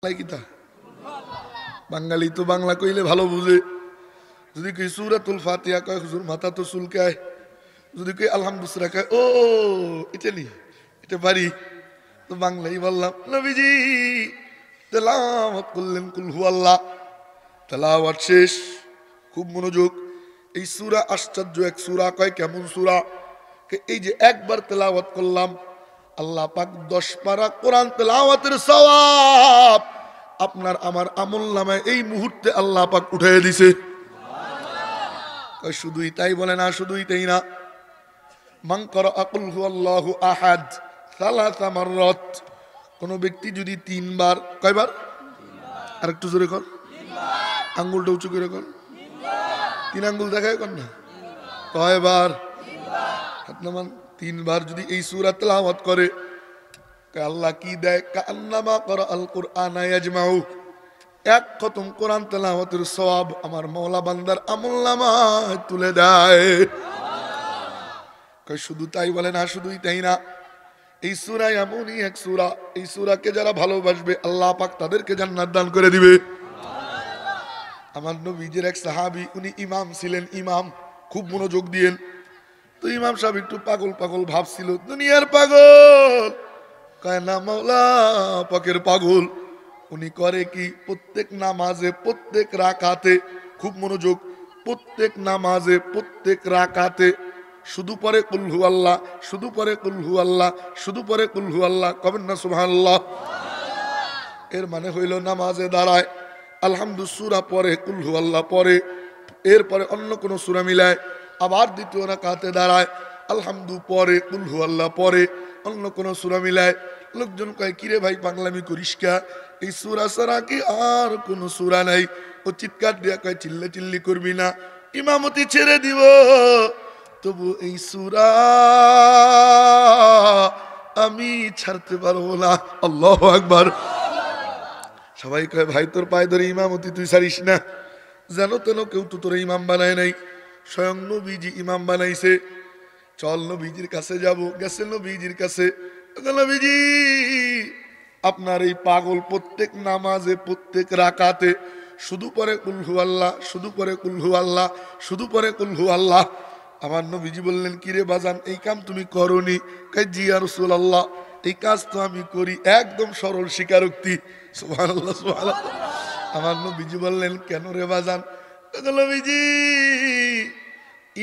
কিতা বাঙালি তো বাংলা কইলে ভালো বুঝে। যদি কই সূরাতুল ফাতিহা কয় হুজুর মাথা তো চুলকায়, যদি কই আলহামদুলিল্লাহ কয় ও এটা নি এটা পারি। তো বাংলাই বললাম নবীজি তেলাওয়াত করলেন কুল হুয়াল্লাহ, তেলাওয়াত শেষ, খুব মনোযোগ। এই সূরা আশ্চর্য এক সূরা, কয় কেমন সূরা? এই যে একবার তেলাওয়াত করলাম আল্লাহ পাক 10 পারা কোরআন তেলাওয়াতের সওয়াব আপনার আমার আমলনামায় এই মুহূর্তে আল্লাহ পাক উঠিয়ে দিয়েছে। শুধুই তাই বলে না, শুধুই তাই না, মান ক্বারাআ কুল হুয়াল্লাহু আহাদ সালাসা মাররাত, কোন ব্যক্তি যদি 3 বার, কয়বার? আরেকটু জোরে কর, আঙ্গুলটা উঁচু করে কর, 3 আঙ্গুল দেখায় কর না, কয়বার? হাত নামান। 3 বার যদি এই সূরা তেলাওয়াত করে আল্লাহ কি দেয়? কান্নামা ক্বারাআল কুরআনা ইয়াজমাউ, এক খতম কোরআন তেলাওয়াতের সওয়াব আমার মওলা বান্দার আমলনামায় তুলে দেয়। কয় শুধু তাই বলে না, শুধুই তাই না, এই সূরা এমনই এক সূরা, এই সূরাকে যারা ভালোবাসবে আল্লাহ পাক তাদেরকে জান্নাত দান করে দিবে। আমার নবীজির এক সাহাবী, উনি ইমাম ছিলেন, ইমাম, খুব মনোযোগ দিয়েন। তো ইমাম সাহেব একটু পাগল পাগল ভাবছিল, দুনিয়ার পাগল, কয় না মাওলা পাকের পাগল। উনি করে কি? প্রত্যেক নামাজে প্রত্যেক রাকাতে, খুব মনোযোগ, প্রত্যেক নামাজে প্রত্যেক রাকাতে শুধু পরে কুল হুয়াল্লাহ, শুধু পরে কুল হুয়াল্লাহ, শুধু পরে কুল হুয়াল্লাহ, কবেন না সুবহানাল্লাহ? এর মানে হইল নামাজে দাঁড়ায় আলহামদুলিল্লাহ সূরা পরে, কুল হুয়াল্লাহ পরে, এরপরে অন্য কোন সূরা মিলায়, আবার দ্বিতীয় রাকাতে দাঁড়ায় আলহামদুলিল্লাহ পরে, কুল হুয়াল্লাহ পরে, অন্য কোন সূরা মিলায়। লোকজন কয় কিরে ভাই পাগলামি করিস কা, এই সূরা ছাড়া কি আর কোন সূরা নাই? ও চিৎকার দিয়া কয় চিল্লা চিল্লি করবি না, ইমামতি ছেড়ে দিব, তবু এই সূরা আমি ছাড়তে পারবো না। আল্লাহু আকবার। সবাই কয় ভাই তোর পায়ে ধরে ইমামতি তুই ছাড়িস না। যেন তেন কেউ তো তোর ইমাম বানায় নাই, স্বয়ং নবীজি ইমাম বানাইছে। চল নবীজির কাছে যাব। গেছে নবীজির কাছে, নবীজি আপনার এই পাগল প্রত্যেক নামাজে প্রত্যেক রাকাতে শুধু পরে কুল হুয়াল্লাহ, শুধু পরে কুল হুয়াল্লাহ, শুধু পরে কুল হুয়াল্লাহ। আমার নবীজি বললেন কিরে বাজান এই কাম তুমি করনি? কয় জি ইয়া রাসূলুল্লাহ, এই কাজ তো আমি করি, একদম সরল স্বীকারোক্তি। সুবহানাল্লাহ সুবহানাল্লাহ। আমার নবীজি বললেন কেন রে বাজান? নবীজি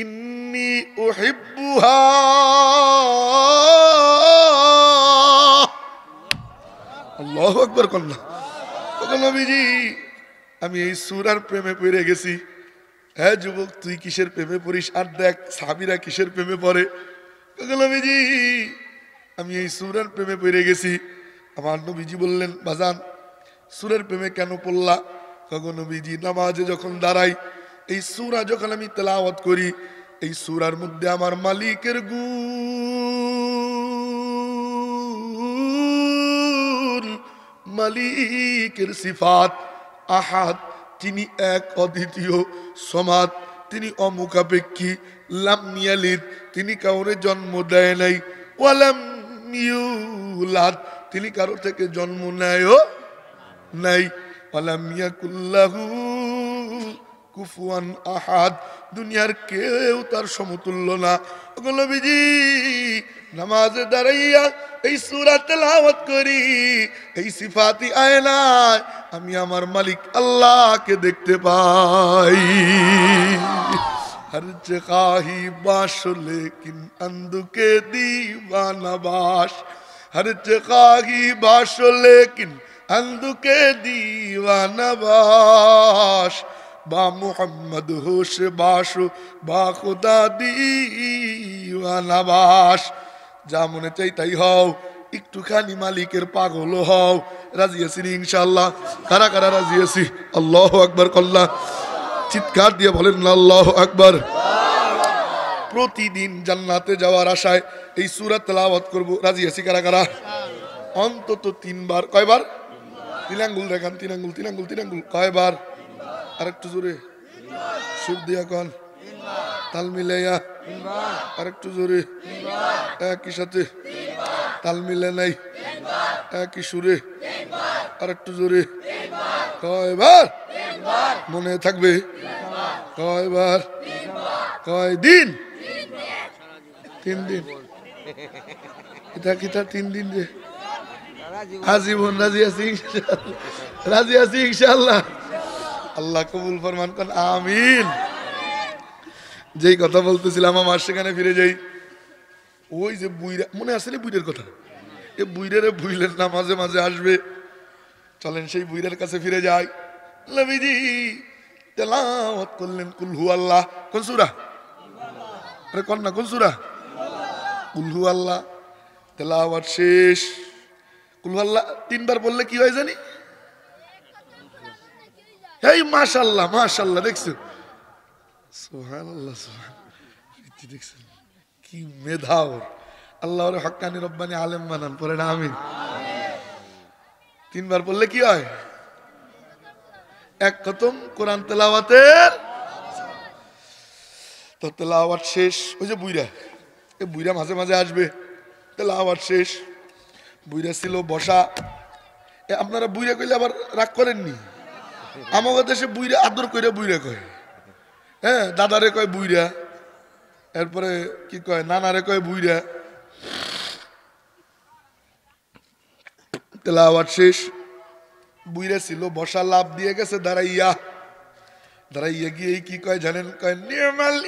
ইন্নী উহিব্বুহা, আল্লাহু আকবার কন্যা। নবীজি আমি এই সূরার প্রেমে পড়ে গেছি। হ্যাঁ যুবক তুই কিসের প্রেমে পড়িস? আর দেখ সাহাবীরা কিসের প্রেমে পড়ে। নবীজি আমি এই সূরার প্রেমে পড়ে গেছি। আমার নবীজি বললেন বাজান সূরার প্রেমে কেন পড়লা? নবীজি নামাজে যখন দাঁড়াই এই সূরা যখন আমি তেলাওয়াত করি, এই সূরার মধ্যে আমার মালিকের গুণ, মালিকের সিফাত, আহাদ তিনি এক অদ্বিতীয়, সমাদ তিনি অমুখাপেক্ষী, লাম ইয়ালিদ তিনি কাউরে জন্ম দেয় নাই, ওয়ালাম ইউলাদ তিনি কারো থেকে জন্ম নেয়ও নাই, ওয়ালাম ইয়াকুল্লাহু কুফুয়ান আহাদ দুনিয়ার কেউ তার সমতুল্য না। নবীজি নামাজে দাঁড়াইয়া এই সূরা তেলাওয়াত করি, এই সিফাতি আয়নায় আমি আমার মালিক আল্লাহকে দেখতে পাই। हर जगह ही बाश लेकिन अंधुके दीवाना बाश, हर जगह ही बाश लेकिन अंधुके दीवाना बाश, बा मुहम्मद होश बाशो बा खुदा दीवाना बाश। যা মনে চাই তাই হও, একটুখানি মালিকের পাগল হও। রাজি আছি ইনশাআল্লাহ? কারা কারা রাজি আছি? আল্লাহু আকবার কল্লা, চিৎকার দিয়ে বলেন না আল্লাহু আকবার। প্রতিদিন জান্নাতে যাওয়ার আশায় এই সূরা তেলাওয়াত করব। রাজি আছি কারা কারা? অন্তত 3 বার। কয়বার? 3 আঙ্গুল দেখান, 3 আঙ্গুল, 3 আঙ্গুল, 3 আঙ্গুল। কয়বার? আরেকটু জোরে সুর দিয়া কন, তাল মিলাইয়া আরেকটু জোরে, একই সাথে, তাল মিলে নাই, একই সুরে, আর একটু জোরে কয়বার মনে থাকবে কয়বার কয় দিন 3 দিন এটা কিটা 3 দিন রে আজীবন রাজি আছি রাজি আছি ইনশাআল্লাহ আল্লাহ কবুল ফরমান কোন আমিন যেই কথা বলতেছিলাম আমার সেখানে ফিরে যাই ওই যে বুইরা মনে আছে না বুইরের কথা এই বুইরের বুইলের না মাঝে মাঝে আসবে চলেন সেই বুইরের কাছে ফিরে যাই নবীজি তেলাওয়াত করলেন কুল হু আল্লাহ কোন সূরা আরে কোন না কোন সূরা কুল হু আল্লাহ তেলাওয়াত শেষ কুল হু আল্লাহ 3 বার বললে কি হয় জানি এই মাশাআল্লাহ মাশাআল্লাহ দেখছো সুবহানাল্লাহ সুবহানাল্লাহ দেখছেন কি মেধাও আল্লাহর হক্কানি রব্বানি আলেম বানান পড়েন আমিন 3 বার বললে কি হয় এক খতম কোরআন তেলাওয়াতের তো তেলাওয়াত শেষ ওই যে বুইরা এই বুইরা মাঝে মাঝে আসবে তেলাওয়াত শেষ বুইরা ছিল বসা আপনারা বুইরা কইলে আবার রাগ করেননি আমাদের দেশে বুইরা আদর কইরা বুইরা কয় হ্যাঁ দাদারে কয় বুইরা এরপরে কি কয় নানারে কয় বুইরা তেলাওয়াত শেষ বুইরা ছিল বসা লাভ দিয়ে গেছে দাঁড়াইয়া দাঁড়াইয়া গিয়ে কি কয় জানেন কয় নির্মাল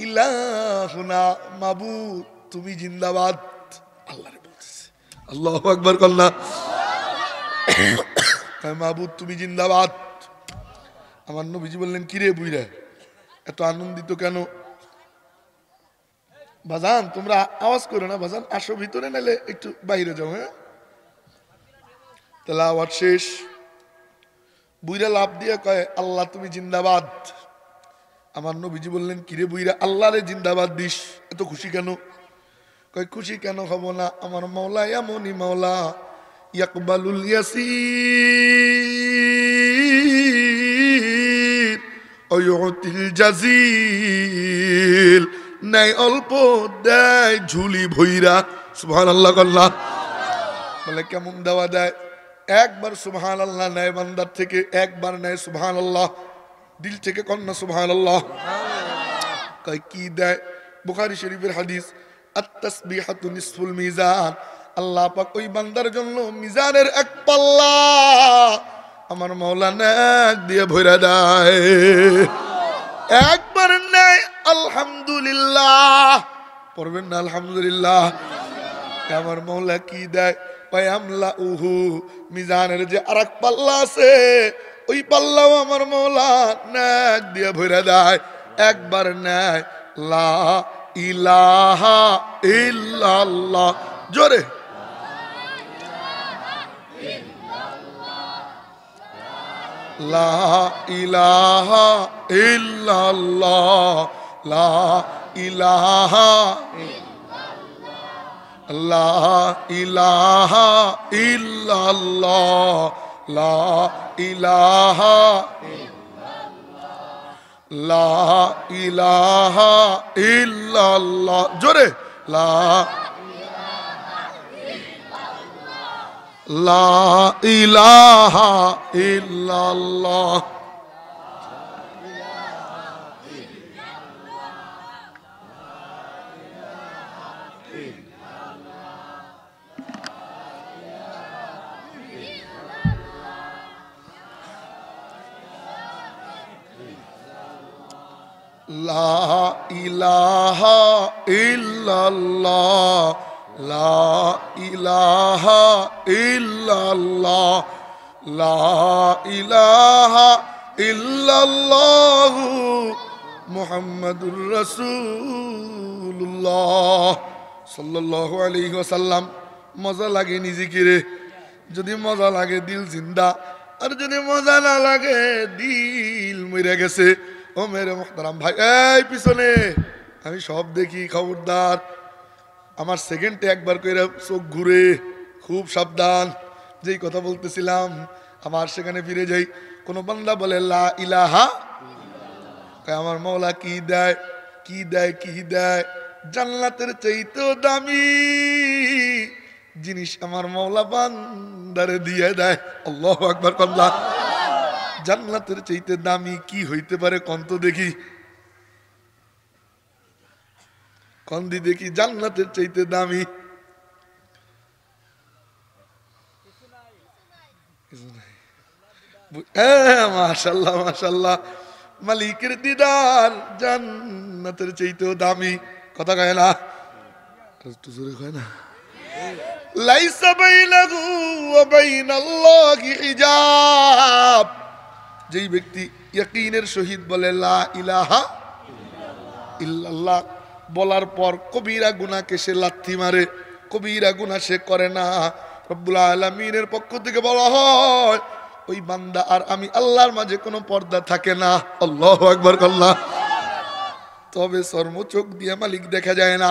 ইলাহুনা মাবুদ তুমি জিন্দাবাদ আল্লাহরে বলতেছে আল্লাহু আকবার কল্লা কয় মাবুদ তুমি জিন্দাবাদ আমার নবীজি বললেন কি রে বুইরা এত আনন্দিত কেন বাজান তোমরা আওয়াজ করো না বাজান আসো ভিতরে নালে একটু বাইরে যাও হ্যাঁ তেলাওয়াত শেষ বুইরা লাভ দিয়ে কয় আল্লাহ তুমি জিন্দাবাদ আমার নবীজি বললেন কিরে বুইরা আল্লাহরে জিন্দাবাদ দিস এত খুশি কেন কয় খুশি কেন হব না আমার মাওলা এমনই মাওলা ইয়াকবালুল ইয়াসির ওয়া ইউতিল জাজিল নাই অল্প দেয় ঝুলি ভইরা সুবহানাল্লাহ আল্লাহ বলে কেমন দেওয়া দেয় একবার সুবহানাল্লাহ নেয় বান্দার থেকে একবার নেয় সুবহানাল্লাহ দিল থেকে কন্যা সুবহানাল্লাহ কয় কি দেয় বুখারী শরীফের হাদিস আত-তাসবিহাতু নিসফুল মিজান আল্লাহ পাক ওই বান্দার জন্য মিজানের এক পাল্লা আমার মাওলা নাক দিয়ে ভরে দেয় একবার নেয় আলহামদুলিল্লাহ পড়বেন না আলহামদুলিল্লাহ আমার মাওলা কি দেয় পায়ামলা উহু মিজানের যে আরেক পাল্লা আছে ওই পাল্লাও আমার মাওলা নাক দিয়ে ভরে দেয় একবার নেয় লা ইলাহা ইল্লাল্লাহ জোরে লা ইলাহা ইল্লাল্লাহ লা ইলাহা লা ইলাহা ইল্লাল্লাহ লা ইলাহা লা ইলাহা ইল্লাল্লাহ জোরে লা ইলাহা ইল্লাল্লাহ লা ইলাহা ইল্লাল্লাহ লা ইলাহা ইল্লাল্লাহ লা ইলাহা ইল্লাল্লাহ মুহাম্মাদুর রাসূলুল্লাহ সাল্লাল্লাহু আলাইহি ওয়াসাল্লাম মজা লাগে জিকিরে যদি মজা লাগে দিল জিন্দা আর যদি মজা না লাগে দিল মরে গেছে ও মেরে মুহতারাম ভাই এই পিছনে আমি সব দেখি খবরদার আমার সেকেন্ডে একবার কইরা চোখ ঘুরে খুব সাবধান যেই কথা বলতেছিলাম আমার সেখানে ফিরে যাই কোন বান্দা বলে লা ইলাহা আমার মাওলা কি দেয় কি দেয় কি দেয় জান্নাতের চাইতেও দামি জিনিস আমার মাওলা বান্দা বান্দারে দিয়ে দেয়। আল্লাহু আকবার। আল্লাহ জান্নাতের চাইতে দামি কি হইতে পারে কন্ত দেখি, কন্দি দেখি জান্নাতের চাইতে দামি মাশাআল্লাহ মাশাআল্লাহ। মালিকের দিদার জান্নাতের চাইতেও দামি। কথা কয় না, একটু জোরে কয় না। লাইসা বাইনাহু ওয়া বাইনাল্লাহি হিজাব। যেই ব্যক্তি ইয়াকিনের সহিত বলে লা ইলাহা ইল্লাল্লাহ, বলার পর কবিরা গুনাহকে সে লাথি মারে, কবিরা গুনাহ সে করে না, রব্বুল আলামিনের পক্ষ থেকে বলা হয় ওই বান্দা আর আমি আল্লাহর মাঝে কোনো পর্দা থাকে না। আল্লাহু আকবার। আল্লাহ তবে চর্ম চোখ দিয়ে মালিক দেখা যায় না,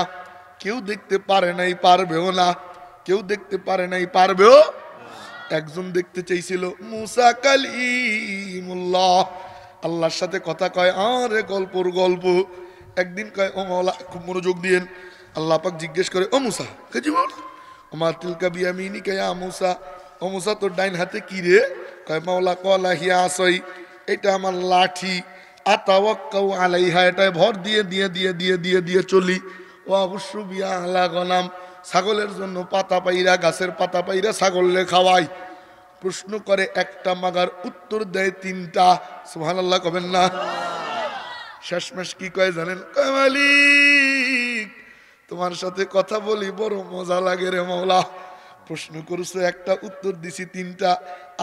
কেউ দেখতে পারে নাই, পারবেও না, কেউ দেখতে পারে নাই, পারবেও। একজন দেখতে চাইছিল, মুসা কালিমুল্লাহ, আল্লাহর সাথে কথা কয়, আরে গল্পর গল্প। একদিন কয়, ও মাওলা, খুব মনোযোগ দিয়েন। আল্লাহ পাক জিজ্ঞেস করে, ও মুসা, কে জীবন ওমা তিলকা বিয়ামিনিকা ইয়া মুসা, ও মুসা তোর ডাইন হাতে কি রে? কয় মাওলা কলা হিয়া আসই, এটা আমার লাঠি, আতাওয়াক্কাউ আলাইহা, এটায় ভর দিয়ে দিয়ে দিয়ে দিয়ে দিয়ে দিয়ে চলি। ও আবশ্যু বিয়া আলা গনাম, ছাগলের জন্য পাতা পাইরা, গাছের পাতা পাইরা ছাগললে খাওয়াই। প্রশ্ন করে একটা মাগার, উত্তর দেয় তিনটা। সুবহানাল্লাহ কবেন না? শেষমেশ কি কয় জানেন? কয় মালিক তোমার সাথে কথা বলি বড় মজা লাগে রে মাওলা। প্রশ্ন করছো একটা, উত্তর দিছি তিনটা,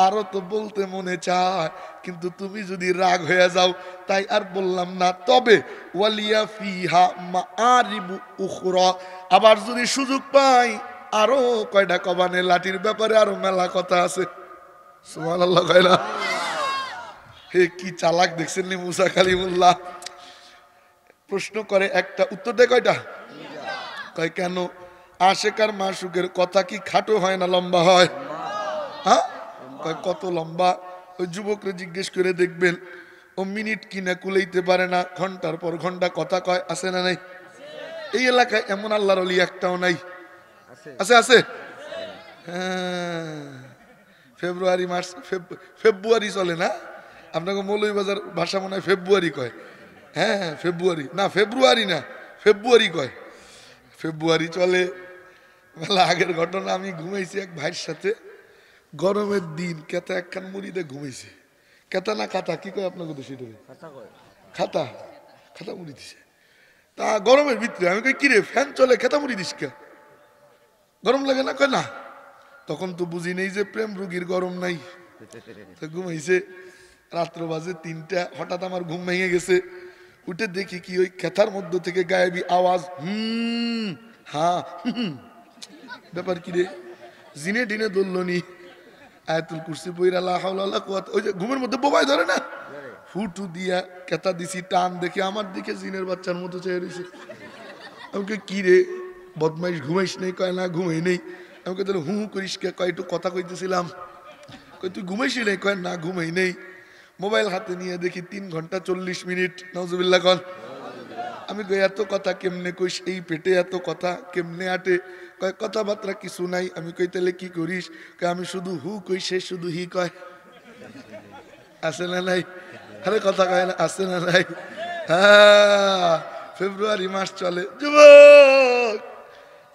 আরো তো বলতে মনে চায়, কিন্তু তুমি যদি রাগ হয়ে যাও তাই আর বললাম না। তবে ওয়ালিয়া ফিহা মাআরিবু উখরা, আবার যদি সুযোগ পাই আরো কয়টা কবানে লাঠির ব্যাপারে আরো মেলা কথা আছে। সুবহানাল্লাহ কয় না? হে কি চালাক দেখছেন নি মুসা কালিমুল্লাহ। প্রশ্ন করে একটা, উত্তর দেয় কয়টা? কয় কেন? আশেকার মাসুকের কথা কি খাটো হয় না লম্বা হয়? হ্যাঁ, কয় কত লম্বা? ওই যুবকরে জিজ্ঞেস করে দেখবেন, ও মিনিট কিনা কুলাইতে পারে না, ঘন্টার পর ঘন্টা কথা কয়। আছে না নাই? এই এলাকায় এমন আল্লাহর ওলি একটাও নাই। আছে আছে? হ্যাঁ, ফেব্রুয়ারি মাস, ফেব্রুয়ারি চলে না? আপনাকে মৌলভীবাজার ভাষা মনে হয় ফেব্রুয়ারি কয়। হ্যাঁ ফেব্রুয়ারি না, ফেব্রুয়ারি না, ফেব্রুয়ারি কয়। ফেব্রুয়ারি চলে। মেলা আগের ঘটনা, আমি ঘুমাইছি এক ভাইয়ের সাথে, গরমের দিন, কেতা একখান মুড়িতে ঘুমাইছে। কেতা না খাতা কি কয় আপনাকে? তো সেটা খাতা, খাতা মুড়ি দিছে। তা গরমের ভিতরে আমি কই কিরে ফ্যান চলে খেতা মুড়ি দিস কে, গরম লাগে না? কয় না। তখন তো বুঝি নেই যে প্রেম রোগীর গরম নাই। ঘুমাইছে, রাত্র বাজে 3টা, হঠাৎ আমার ঘুম ভেঙে গেছে। উঠে দেখি কি ওই খেতার মধ্য থেকে গায়েবী আওয়াজ, হ্যাঁ ব্যাপার কি রে? জিনে ডিনে ধরলনি, আয়াতুল কুরসি পইরা লা হাওলা ওয়ালা কুওয়াতা, ওই যে ঘুমের মধ্যে বোবাই ধরে না, ফুটু দিয়া কেতা দিছি, টান দেখে আমার দিকে জিনের বাচ্চার মতো চেয়ে রয়েছে। আমাকে কি রে বদমাইশ, ঘুমাইস নেই? কয় না ঘুমাই নেই। আমাকে তাহলে হু করিস কে? কয় একটু কথা কইতেছিলাম। কই তুই ঘুমাইস নেই? কয় না ঘুমাই নেই। মোবাইল হাতে নিয়ে দেখি 3 ঘন্টা 40 মিনিট। নাউজুবিল্লাহ কন। আমি কই এত কথা কেমনে কইস? এই পেটে এত কথা কেমনে আটে? কয় কথাবার্তা কিছু নাই। আমি কই তাহলে কি করিস? কয় আমি শুধু হু কই, সে শুধু হি কয়। আছে না নাই? আরে কথা কয় না, আছে না নাই? হ্যাঁ, ফেব্রুয়ারি মাস চলে। যুবক,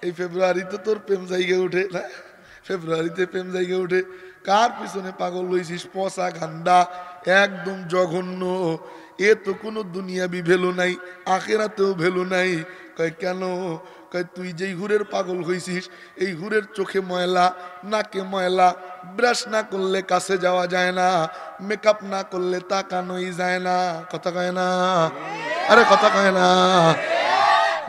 এই ফেব্রুয়ারিতে তোর প্রেম জায়গা উঠে না? ফেব্রুয়ারিতে প্রেম জায়গা উঠে? কার পিছনে পাগল লইছিস? পচা গান্ডা, একদম জঘন্য। এ তো কোনো দুনিয়াবি ভ্যালু নাই, আখেরাতেও ভ্যালু নাই। কয় কেন? কয় তুই যেই হুরের পাগল হইছিস, এই হুরের চোখে ময়লা, নাকে ময়লা, ব্রাশ না করলে কাছে যাওয়া যায় না, মেকআপ না করলে তাকানোই যায় না। কথা কয় না? আরে কথা কয় না?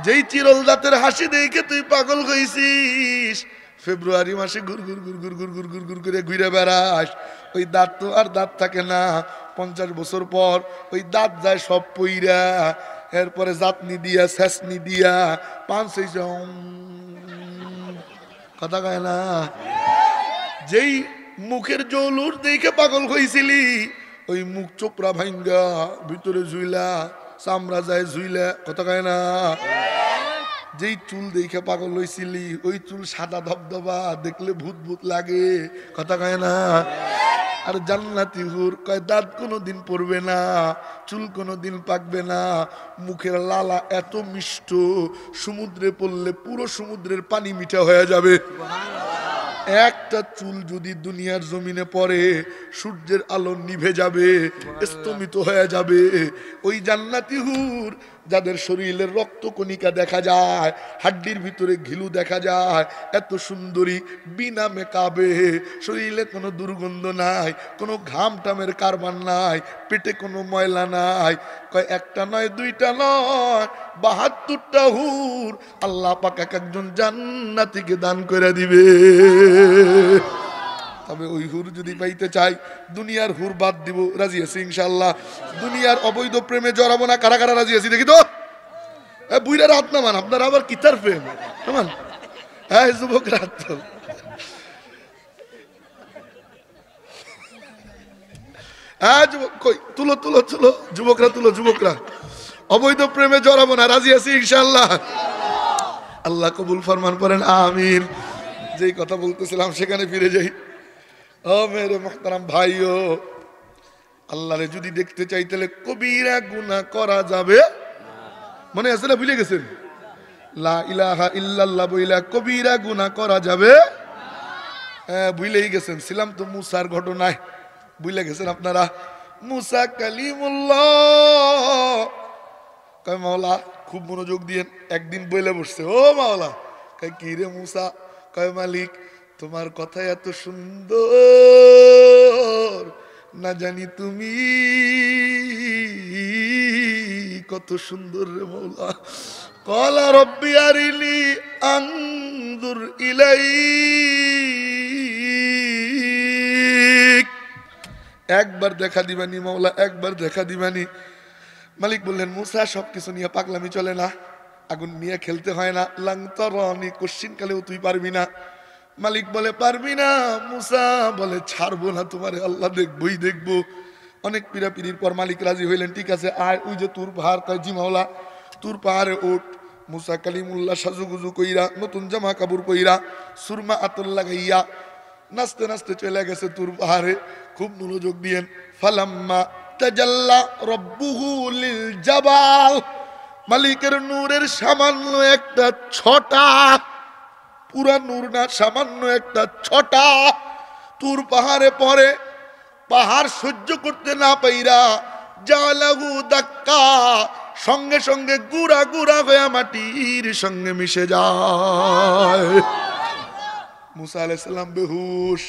যেই চিরল দাঁতের হাসি দেখে তুই পাগল হইছিস, ফেব্রুয়ারি মাসে ঘুর ঘুর ঘুর ঘুর ঘুর ঘুর ঘুর ঘুর করে ঘুরে বেড়াস। ওই দাঁত তো আর দাঁত থাকে না। 50 বছর পর ওই দাঁত যায় সব পইরা, এরপরে জাতনি দিয়া, শেষনি দিয়া, পাঁচ কথা কয় না? যেই মুখের জৌলুর দেখে পাগল হইছিলি, ওই মুখ চোপড়া ভাঙ্গা, ভিতরে ঝুইলা, চামড়া যায় ঝুইলা। কথা কয় না? যেই চুল দেখে পাগল হইছিলি ওই চুল সাদা ধবধবা, দেখলে ভূত ভূত লাগে, কথা কয় না? আর জান্নাতি হুর কয় দাঁত কোনোদিন পড়বে না, চুল কোনোদিন পাকবে না, মুখের লালা এত মিষ্ট, সমুদ্রে পড়লে পুরো সমুদ্রের পানি মিঠা হয়ে যাবে। একটা চুল যদি দুনিয়ার জমিনে পড়ে সূর্যের আলো নিভে যাবে, স্তমিত হয়ে যাবে। ওই জান্নাতি হুর যাদের শরীরের রক্তকণিকা দেখা যায়, হাড্ডির ভিতরে ঘিলু দেখা যায়, এত সুন্দরী, বিনা মেকআপে, শরীরে কোনো দুর্গন্ধ নাই, কোনো ঘাম টামের কারবার নাই, পেটে কোনো ময়লা নাই, কয় একটা নয় দুইটা নয় ৭২টা হুর আল্লাহ পাক এক একজন জান্নাতীকে দান করে দিবে। তবে ওই হুর যদি পাইতে চাই দুনিয়ার হুর বাদ দিব, রাজি আছি ইনশাআল্লাহ। দুনিয়ার অবৈধ প্রেমে জড়াবো না, কারা কারা রাজি আছি দেখি তো? বুইরা রাত নামান, আপনারা আবার কিতার প্রেম নামান? হ্যাঁ যুবক রাত তো হ্যাঁ যুবক কই তুলো তুলো তুলো, যুবকরা তুলো, যুবকরা অবৈধ প্রেমে জড়াবো না, রাজি আছি ইনশাআল্লাহ। আল্লাহ কবুল ফরমান করেন আমিন। যেই কথা বলতেছিলাম সেখানে ফিরে যাই। ও মেরে মুহতারাম ভাইও, আল্লাহরে যদি দেখতে চাই তাহলে কবিরা গুনাহ করা যাবে, মনে আছে না? ভুলে গেছেন? লা ইলাহা ইল্লাল্লাহ বইলা কবিরা গুনাহ করা যাবে? হ্যাঁ ভুলেই গেছেন। ছিলাম তো মুসার ঘটনায়, ভুলে গেছেন আপনারা। মুসা কালিমুল্লাহ কয় মাওলা খুব মনোযোগ দিয়েন, একদিন বইলে বসছে, ও মাওলা। কয় কি রে মুসা? কয় মালিক তোমার কথা এত সুন্দর, না জানি তুমি কত সুন্দর রে মাওলা। ক্বালা রব্বি আরিনি আনজুর ইলাইক, একবার দেখা দিবানি মাওলা, একবার দেখা দিবানি। মালিক বললেন মুসা সবকিছু নিয়ে পাগলামি চলে না, আগুন নিয়ে খেলতে হয় না, লাং তারানি কোশ্চিন কালেও তুই পারবি না। মালিক বলে পারবি না? মুসা বলে ছাড়বো না তোমারে, আল্লাহ দেখবই দেখবো। অনেক পিড়াপিড়ির পর মালিক রাজি হইলেন, ঠিক আছে আয়, ওই যে তুর পাহাড়। কয় জি মাওলা। তুর পাহাড়ে ওঠ। মুসা কালিমুল্লাহ সাজুগুজু কইরা, নতুন জামা কাপড় পইরা, সুরমা আতর লাগাইয়া নাচতে নাচতে চলে গেছে তুর পাহাড়ে। খুব মনোযোগ দিয়েন। ফালাম্মা তাজাল্লা রব্বুহু লিল জাবাল, মালিকের নূরের সামান্য একটা ছটা, পুরা নূর না, সামান্য একটা ছটা তুর পাহাড়ে পড়ে। পাহাড় সহ্য করতে না পাইরা জালাহু দাক্কা, সঙ্গে সঙ্গে গুড়া গুড়া হয়ে মাটির সঙ্গে মিশে যায়। মুসা আলাইহিস সালাম বেহুশ,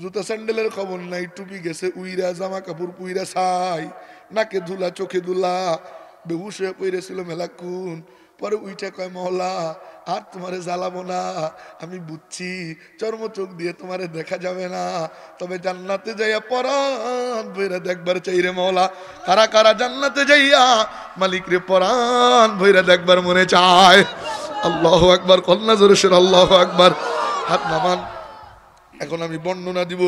জুতা স্যান্ডেলের খবর নাই, টুপি গেছে উইরা, জামা কাপড় পুইরা ছাই, নাকে ধুলা, চোখে ধুলা, বেহুশ হয়ে পড়েছিল মেলাকুন। পরে উইটা কয় মহলা আর তোমারে জ্বালাবো না, আমি বুঝছি চর্ম চোখ দিয়ে তোমারে দেখা যাবে না, তবে জান্নাতে যাইয়া পরাণ ভৈরা দেখবার চাই রে মওলা। কারা কারা জান্নাতে যাইয়া মালিক রে পরাণ ভৈরা দেখবার মনে চায়? আল্লাহু আকবার, কন্যা জোরে সরে আল্লাহু আকবার। হাত নামান। এখন আমি বর্ণনা দিব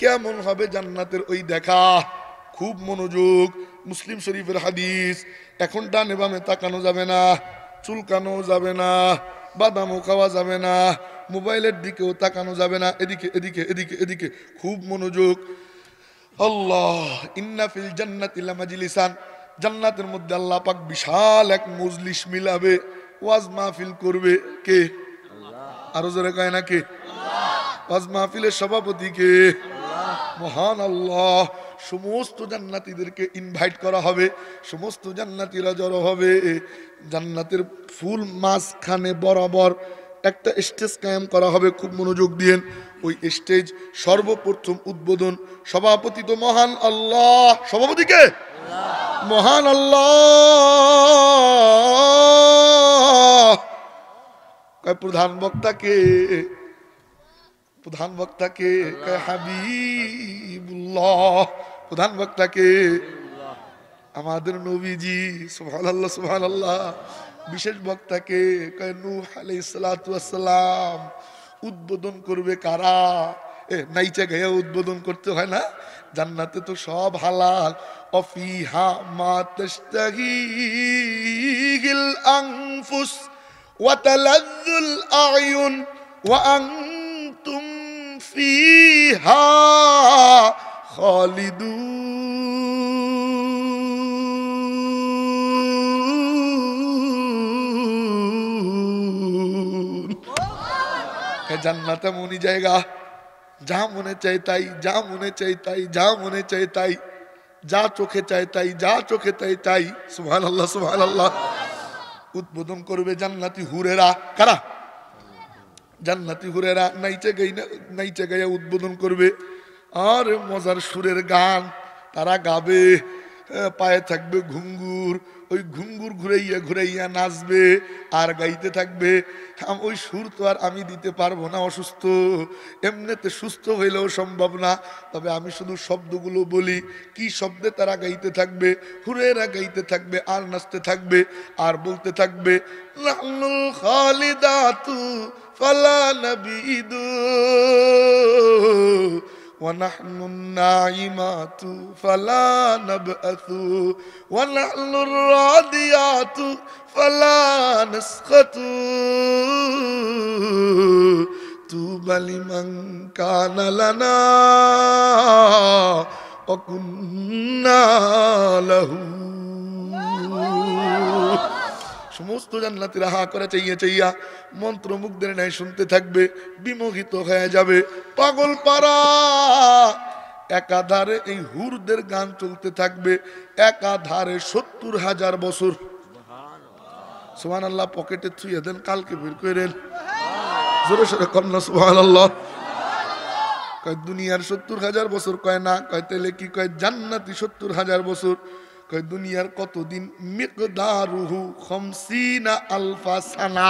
কেমন হবে জান্নাতের ওই দেখা। খুব মনোযোগ। মুসলিম শরীফের হাদিস। এখন ডানে বামে তাকানো যাবে না, চুলকানো যাবে না, বাদামও খাওয়া যাবে না, মোবাইলের দিকেও তাকানো যাবে না, এদিকে এদিকে এদিকে এদিকে। খুব মনোযোগ। আল্লাহ ইন্না ফিল জান্নাতি লামাজলিসান, জান্নাতের মধ্যে আল্লাহ পাক বিশাল এক মজলিস মিলাবে, ওয়াজ মাহফিল করবে। কে? আরো জোরে কয় না কে? ওয়াজ মাহফিলের সভাপতি কে? মহান আল্লাহ। সমস্ত জান্নাতীদেরকে ইনভাইট করা হবে, সমস্ত জান্নাতীরা জড়ো হবে। জান্নাতের ফুল মাঝখানে বরাবর একটা স্টেজ কায়েম করা হবে। খুব মনোযোগ দিয়েন। ওই স্টেজ সর্বপ্রথম উদ্বোধন, সভাপতি তো মহান আল্লাহ। সভাপতি কে? মহান আল্লাহ। প্রধান বক্তা কে? প্রধান বক্তা কে? হাবিবুল্লাহ। প্রধান বক্তা কে? আমাদের নবীজি। সুবহানাল্লাহ সুবহানাল্লাহ। বিশেষ বক্তা কে? নূহ আলাইহিস সালাতু ওয়াস সালাম। উদ্বোধন করবে কারা? নাইচা গায়া উদ্বোধন করতে হয় না? জান্নাতে তো সব হালাল। অফিহা মা তাশতাহিল আনফুস ওয়া তালাজ্জুল আয়ুন ওয়া আনতুম ফিহা খালিদুন। জান্নাতে মনি জায়গা, যা মনে চাই তাই, যা মনে চাই তাই, যা মনে চাই তাই, যা চোখে চাই তাই, যা চোখে তাই তাই। সুবহানাল্লাহ সুবহানাল্লাহ। উদ্বোধন করবে জান্নাতি হুরেরা। কারা? জান্নাতি হুরেরা নাইচে গাইয়া উদ্বোধন করবে। আর মজার সুরের গান তারা গাবে, পায়ে থাকবে ঘুঙ্গুর, ওই ঘুঙ্গুর ঘুরাইয়া ঘুরাইয়া নাচবে আর গাইতে থাকবে। ওই সুর তো আর আমি দিতে পারবো না, অসুস্থ, এমনিতে সুস্থ হইলেও সম্ভব না। তবে আমি শুধু শব্দগুলো বলি। কি শব্দে তারা গাইতে থাকবে? হুরেরা গাইতে থাকবে আর নাচতে থাকবে আর বলতে থাকবে, লাহনুল খালিদাতু ফালা নাবিদু ونحن الناعمات فلا نبأث ونحن الراديات فلا نسخط طوبى لمن كان لنا وكنا له। সমস্ত জান্নাতীরা হা করে চাইয়া চাইয়া মন্ত্রমুগ্ধের ন্যায় শুনতে থাকবে, বিমোহিত হয়ে যাবে। পাগল পাড়া একাধারে এই হুরদের গান চলতে থাকবে, একাধারে ৭০,০০০ বছর। সুবহানাল্লাহ। পকেটে থুইয়া দেন, কালকে বের করেন, জোরে সোরে কন্যা সুবহানাল্লাহ। কয় দুনিয়ার ৭০,০০০ বছর, কয় না। কয় তাইলে কি? কয় জান্নাতি ৭০,০০০ বছর। কয় দুনিয়ার কতদিন? মিকদারুহু ৫০ আলফা সানা।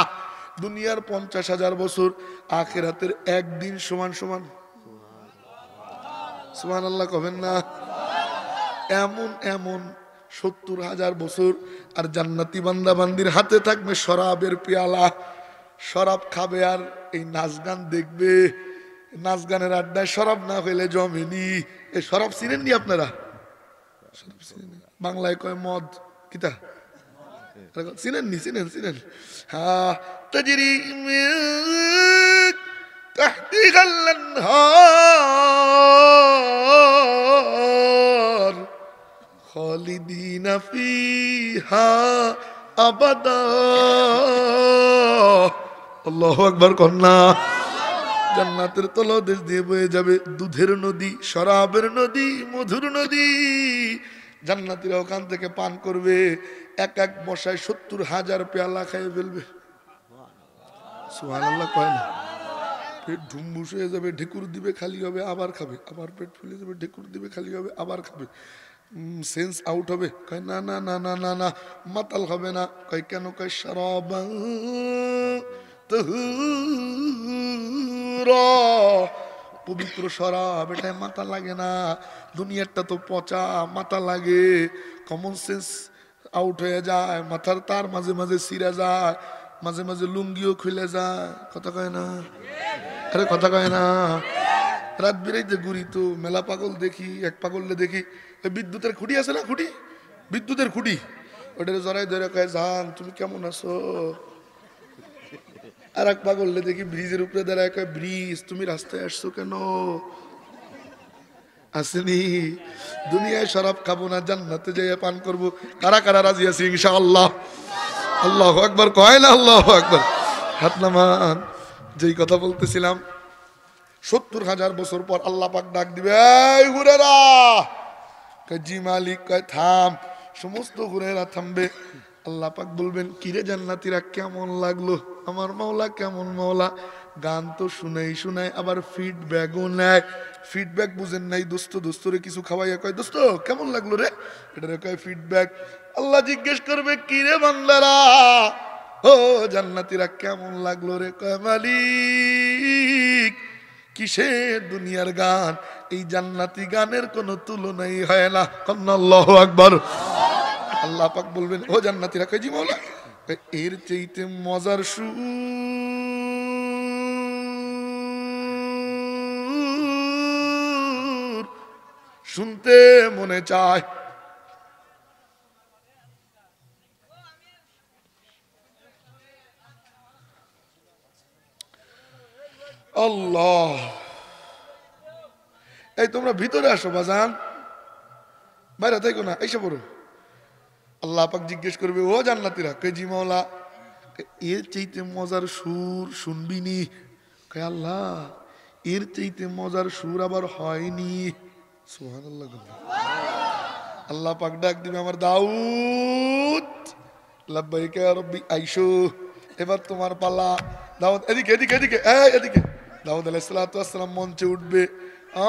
দুনিয়ার ৫০,০০০ বছর, আখিরাতের একদিন সমান সমান। সুবহানাল্লাহ কবেন না? এমন এমন ৭০,০০০ বছর। আর জান্নাতি বান্দা বান্দির হাতে থাকবে শরাবের পেয়ালা, শরাব খাবে আর এই নাচ গান দেখবে। নাচ গানের আড্ডায় শরাব না হইলে জমেনি। এই শরাব চিনেননি আপনারা? বাংলায় কয় মদ। কিতা চিনেননি? চিনেন? হ্যাঁ। তাজরি মিন তাহতিহাল আনহার খালিদিনা ফিহা আবাদা। আল্লাহু আকবার কন্যা। জান্নাতের তলদেশ দিয়ে বয়ে যাবে দুধের নদী, শরাবের নদী, মধুর নদী। জান্নাতীরা ওখান থেকে পান করবে। এক এক বসায় ৭০,০০০ পেয়ালা খাইয়ে ফেলবে। সুবহানাল্লাহ কয় না? পেট ঢুমবুস হয়ে যাবে, ঢেকুর দিবে, খালি হবে, আবার খাবে, আবার পেট ফুলে যাবে, ঢেকুর দিবে, খালি হবে, আবার খাবে। সেন্স আউট হবে। কয় না না না না না না, মাতাল হবে না। কয় কেন? কয় শরাবান তাহুরা, পবিত্র শরাব, এটাই মাথা লাগে না। দুনিয়ারটা তো পচা, মাথা লাগে। কমন সেন্স আউট হয়ে যায়, মাথার তার মাঝে মাঝে ছিঁড়ে যায়, মাঝে মাঝে লুঙ্গিও খুলে যায়। কথা কয় না? আরে কথা কয় না? রাত বেরাইতে ঘুরি তো মেলা পাগল দেখি। এক পাগললে দেখি ওই বিদ্যুতের খুঁটি আছে না, খুঁটি, বিদ্যুতের খুঁটি, ওটার জড়াই ধরে কয়, জান তুমি কেমন আছো? আর এক পাগললে দেখি ব্রিজের উপরে দাঁড়ায় কয়, ব্রিজ তুমি রাস্তায় আসছো কেন? আসেনি। দুনিয়ায় শরাব খাবো না, জান্নাতে যাইয়া পান করবো। কারা কারা রাজি আছি ইনশাআল্লাহ? আল্লাহু আকবার কয় না? আল্লাহু আকবার। হাত নামান। যেই কথা বলতেছিলাম, ৭০,০০০ বছর পর আল্লাহ পাক ডাক দিবে, এই হুরেরা। কয় জি মালিক। কয় থাম। সমস্ত হুরেরা থামবে। আল্লাহ পাক বলবেন, কিরে জান্নাতীরা কেমন লাগলো? আমার মাওলা কেমন মাওলা? গান তো শুনাই শুনাই, আবার ফিডব্যাকও নেয়। ফিডব্যাক বুঝেন নাই? দোস্ত দোস্তরে কিছু খাওয়াইয়া কয়, দোস্ত কেমন লাগলো রে? এটা কয় ফিডব্যাক। আল্লাহ জিজ্ঞেস করবে, কিরে বান্দারা, ও জান্নাতীরা কেমন লাগলো রে? কয় মালিক কিসের দুনিয়ার গান, এই জান্নাতি গানের কোনো তুলনাই হয় না। কন্না আল্লাহু আকবার। আল্লাহ পাক বলবেন, ও জান্নাতীরা। কয় জি মাওলা। এর চাইতে মজার সুর শুনতে মনে চায়। আল্লাহ, এই তোমরা ভিতরে আসো বাজান, বাইরে থেকো না, এসে পড়ো। আল্লাহ পাক জিজ্ঞেস করবে, ও জান্নাতীরা, কে জি মাওলা, এর চাইতে মজার সুর শুনবি নি? কে আল্লাহ, এর চাইতে মজার সুর আবার হয়নি। সুবহানাল্লাহ। আল্লাহ পাক ডাক দিবে, আমার দাউদ, লাব্বাইকা ইয়া রাব্বি, আইসো, এবার তোমার পালা। দাউদ, এদিকে এদিকে এদিকে, এই এদিকে। দাউদ আলাইহিস সালাতু ওয়াস সালাম মঞ্চে উঠবে,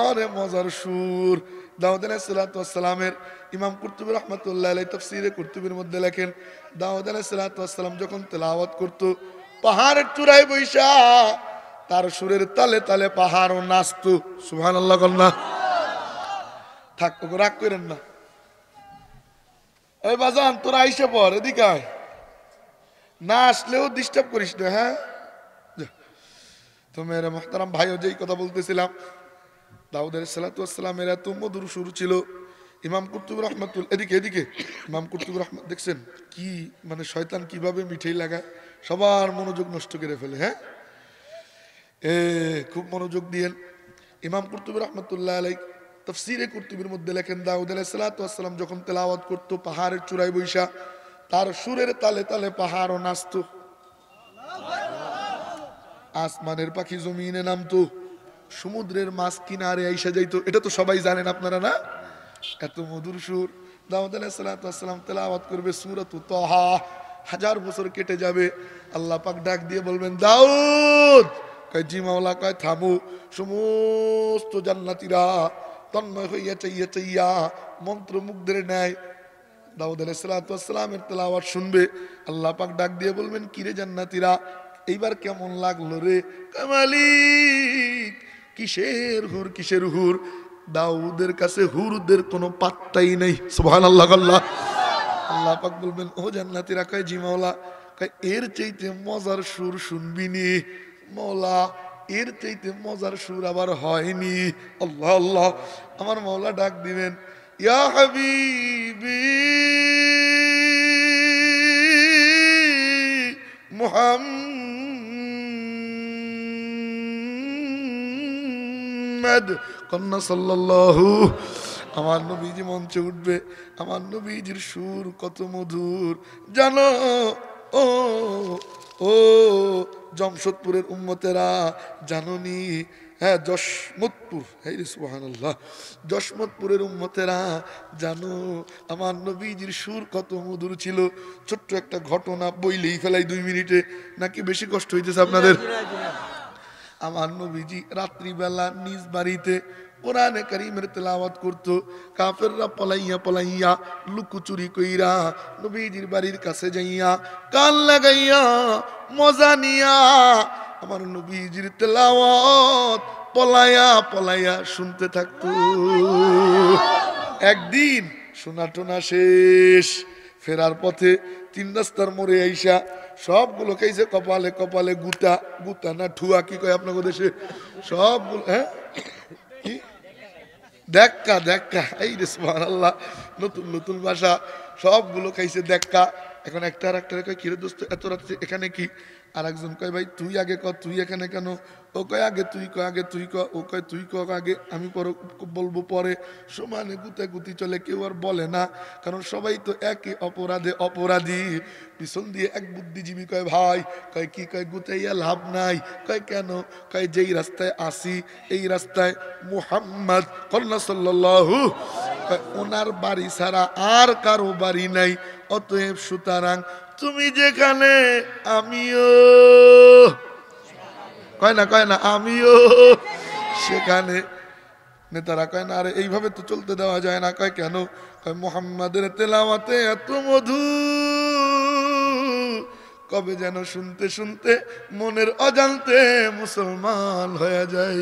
আরে মজার সুর। দাউদ আলাইহিস সালাতু ওয়াস সালামের ইমাম কুরতুবী রাহমাতুল্লাহি আলাইহি তাফসীরে কুরতুবীর মধ্যে লেখেন, দাউদ আলাইহিস সালাতু ওয়াস সালাম যখন তেলাওয়াত করত, পাহাড়ের চূড়ায় বৈশা তার সুরের তালে তালে পাহাড়ও নাচতো। সুবহানাল্লাহ কন্যা। থাক, ওকে রাগ করেন না। এই বাজান, তোরা আইসে পর, এদিকে আয়, না আসলেও ডিস্টার্ব করিস না, হ্যাঁ। তো মেরে মোহতারাম ভাইও, যেই কথা বলতেছিলাম, দাউদ আলাইহিস সালাতু ওয়াস সালামের এত মধুর সুর ছিল। ইমাম কুরতুবী রাহমাতুল্লাহ, এদিকে এদিকে, ইমাম কুরতুবী রাহমাত, দেখছেন কি মানে শয়তান কিভাবে মিঠাই লাগায়, সবার মনোযোগ নষ্ট করে ফেলে, হ্যাঁ। খুব মনোযোগ দিয়েন। ইমাম কুরতুবী রাহমাতুল্লাহ আলাইহি তাফসীরে কুরতুবীর মধ্যে লেখেন, দাউদ আলাইহিস সালাতু ওয়াস সালাম যখন তেলাওয়াত করত, পাহাড়ের চূড়ায় বৈশা তার সুরের তালে তালে পাহাড়ও নাচতো, আসমানের পাখি জমিনে নামতো, সমুদ্রের মাছ কিনারে আইসা যাইতো। এটা তো সবাই জানেন আপনারা, না? এত মধুর সুর। দাউদ আলাইহিস সালাতু ওয়াস সালাম তেলাওয়াত করবে সূরাতু তাহা, 1000 বছর কেটে যাবে। আল্লাহ পাক ডাক দিয়ে বলবেন, দাউদ। কয় জি মাওলা। কয় থামো। সমস্ত জান্নাতীরা তন্ময় হইয়া চাইয়া চাইয়া মন্ত্রমুগ্ধের ন্যায় দাউদ আলাইহিস সালাতু ওয়াস সালামের তেলাওয়াত শুনবে। আল্লাহ পাক ডাক দিয়ে বলবেন, কিরে জান্নাতীরা, এইবার কেমন লাগলো রে? কামালিক, কিসের হুর কিসের হুর? দাউদের কাছে হুরদের কোনো পাত্তাই নেই। সুবহানাল্লাহ। আল্লাহ আল্লাহ পাক বলবেন, ও জান্নাতীরা। কয় জি মাওলা। কয় এর চাইতে মজার সুর শুনবি নি? মাওলা, এর চাইতে মজার সুর আবার হয়নি। আল্লাহ আল্লাহ। আমার মাওলা ডাক দিবেন, ইয়া হাবিবি মুহাম্মদ কন্না সাল্লাল্লাহু। আমার নবীজি মঞ্চে উঠবে, আমার নবীজির সুর কত মধুর জানো? ও ও জমশদপুরের উম্মতেরা, জানোনি? হ্যাঁ, যশমতপুর, হ্যাঁ সুবহানাল্লাহ, যশমতপুরের উম্মতেরা জানো আমার নবীজির সুর কত মধুর ছিল? ছোট্ট একটা ঘটনা বইলেই ফেলাই 2 মিনিটে, নাকি বেশি কষ্ট হইতেছে আপনাদের? আমার নবীজি রাত্রিবেলা নিজ বাড়িতে কোরআনে কারীমের তেলাওয়াত করত। কাফেররা পলাইয়া পলাইয়া লুকোচুরি কইরা নবীজির বাড়ির কাছে যাইয়া কান লাগাইয়া মজা নিয়া আমার নবীজির তেলাওয়াত পলাইয়া পলাইয়া শুনতে থাকতো। একদিন শোনা টোনা শেষ, ফেরার পথে 3 রাস্তার মোড়ে আইসা সবগুলো খাইছে কপালে কপালে গুতা। গুতা না ঠুয়া কি কয় আপনাদের দেশে? সবগুলো, হ্যাঁ, কি দেখা দেখা, এই রে সুবহানাল্লাহ, নতুন নতুন ভাষা। সবগুলো খাইছে দেখা। এখন একটা আর একটা কয়, কিরে দোস্ত এত রাত্রে এখানে কি? আর একজন কয়, ভাই তুই আগে ক, তুই এখানে কেন? ও কয় আগে তুই ক, আগে তুই ক। ও কয় তুই ক আগে, আমি পরে বলবো পরে। সমানে গুতে গুতি চলে, কেউ আর বলে না, কারণ সবাই তো একই অপরাধে অপরাধী। পিছন দিয়ে এক বুদ্ধিজীবী কয়, ভাই, কয় কি? কয় গুতাইয়া লাভ নাই। কয় কেন? কয় যেই রাস্তায় আসি এই রাস্তায় মুহাম্মদ সাল্লাল্লাহু, ওনার বাড়ি ছাড়া আর কারো বাড়ি নাই। অতএব সুতরাং তুমি যেখানে আমিও, কয় না আমিও সেখানে। নেতারা কয় না, আরে এইভাবে তো চলতে দেওয়া যায় না। কয় কেন? কয় মুহাম্মাদের তেলাওয়াতে এত মধু, কবে যেন শুনতে শুনতে মনের অজান্তে মুসলমান হয়ে যাই।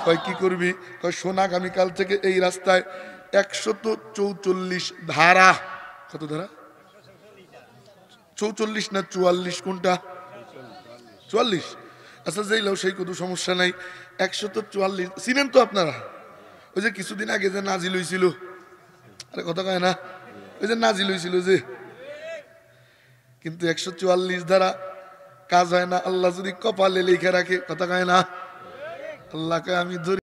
কয় কি করবি? কয় শোন, আগামীকাল থেকে এই রাস্তায় 144 ধারা। কত ধারা? 44 না 44? কোনটা? 44। আচ্ছা, যেই লাও সেই কত, সমস্যা নাই। 144 চিনেন তো আপনারা? ওই যে কিছুদিন আগে যে নাজিল হইছিল, আরে কথা কয় না, ওই যে নাজিল হইছিল যে, কিন্তু 144 ধারা কাজ হয় না, আল্লাহ যদি কপালে লিখে রাখে, কথা কয় না, আল্লাহকে আমি ধরি